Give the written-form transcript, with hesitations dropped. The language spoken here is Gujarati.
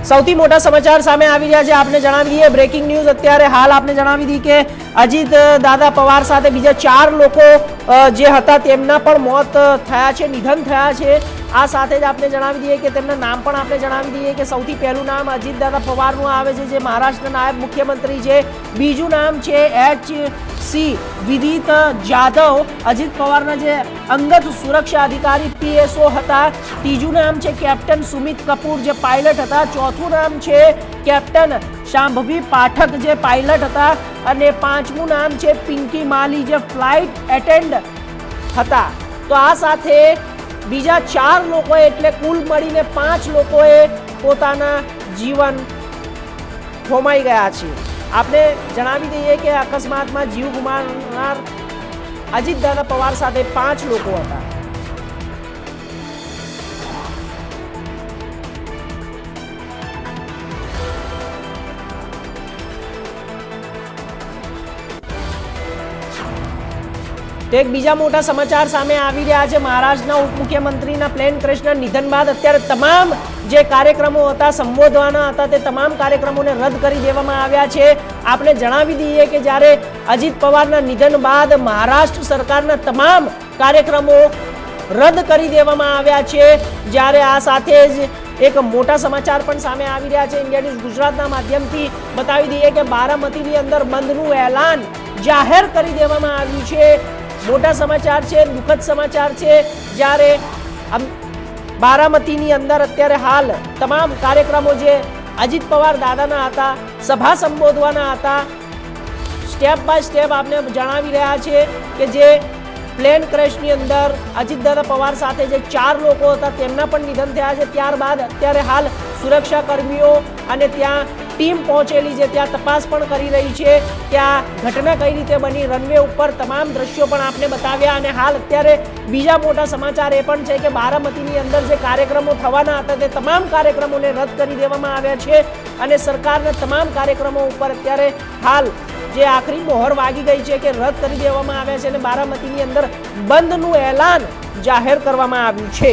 સૌથી મોટા સમાચાર સામે આવી રહ્યા છે। આપને જણાવી દઈએ બ્રેકિંગ ન્યૂઝ અત્યારે હાલ આપને જણાવી દી કે અજીત દાદા પવાર સાથે બીજા 4 લોકો જે હતા તેમના પણ મોત થયા છે, નિધન થયા છે। આ સાથે જ આપને જણાવી દઈએ કે તેમના નામ પણ આપને જણાવી દઈએ કે સૌથી પહેલું નામ અજીત દાદા પવારનું આવે છે, જે મહારાષ્ટ્રના નાયબ મુખ્યમંત્રી છે। બીજું નામ છે એચ.સી. વિદિત જાધવ, અજીત પવારના જે અંગત સુરક્ષા અધિકારી પીએસઓ હતા। ત્રીજું નામ છે કેપ્ટન સુમિત કપૂર, જે પાયલટ હતા। ચોથું નામ છે કેપ્ટન શાંભવી પાઠક, જે પાયલટ હતા। અને પાંચમું નામ છે પિંકી માલી, જે ફ્લાઇટ એટેન્ડન્ટ હતા। તો આ સાથે બીજા 4 લોકોએ એટલે કુલ મળીને 5 લોકોએ પોતાના જીવન ખોમાઈ ગયા છે। આપણે જણાવી દઈએ કે અકસ્માતમાં જીવ ગુમાવનાર અજીત દાદા પવાર સાથે 5 લોકો હતા। એક બીજા મોટા સમાચાર સામે આવી રહ્યા છે। મહારાષ્ટ્રના ઉપમુખ્યમંત્રીના પ્લેન ક્રેશના નિધન બાદ અત્યારે તમામ જે કાર્યક્રમો હતા, સંબોધવાના હતા, તે તમામ કાર્યક્રમોને રદ કરી દેવામાં આવ્યા છે। આપણે જણાવી દઈએ કે જ્યારે અજીત પવારના નિધન બાદ મહારાષ્ટ્ર સરકારના તમામ કાર્યક્રમો રદ કરી દેવામાં આવ્યા છે। જ્યારે આ સાથે જ એક મોટા સમાચાર પણ સામે આવી રહ્યા છે। ઇન્ડિયા ન્યૂઝ ગુજરાતના માધ્યમથી બતાવી દઈએ કે બારામતીની અંદર બંધનું એલાન જાહેર કરી દેવામાં આવ્યું છે। મોટા સમાચાર છે, દુઃખદ સમાચાર છે। જ્યારે બારામતીની અંદર અત્યારે હાલ તમામ કાર્યક્રમો જે અજીત પવાર દાદાના હતા, સભા સંબોધવાના હતા, સ્ટેપ બાય સ્ટેપ આપને જણાવી રહ્યા છે કે જે પ્લેન ક્રેશની અંદર અજીત દાદા પવાર સાથે જે 4 લોકો હતા તેમના પણ નિધન થયા છે। ત્યારબાદ અત્યારે હાલ સુરક્ષા કર્મીઓ અને ત્યાં ટીમ પહોંચેલી છે, ત્યાં તપાસ પણ કરી રહી છે, ત્યાં ઘટના કઈ રીતે બની, રનવે ઉપર તમામ દ્રશ્યો પણ આપને બતાવ્યા। અને હાલ અત્યારે બીજા મોટા સમાચાર એ પણ છે કે બારામતીની અંદર જે કાર્યક્રમો થવાના હતા તે તમામ કાર્યક્રમોને રદ કરી દેવામાં આવ્યા છે અને સરકારના તમામ કાર્યક્રમો ઉપર અત્યારે હાલ જે આખરી મોહર વાગી ગઈ છે કે રદ કરી દેવામાં આવ્યા છે અને બારામતીની અંદર બંધનું એલાન જાહેર કરવામાં આવ્યું છે।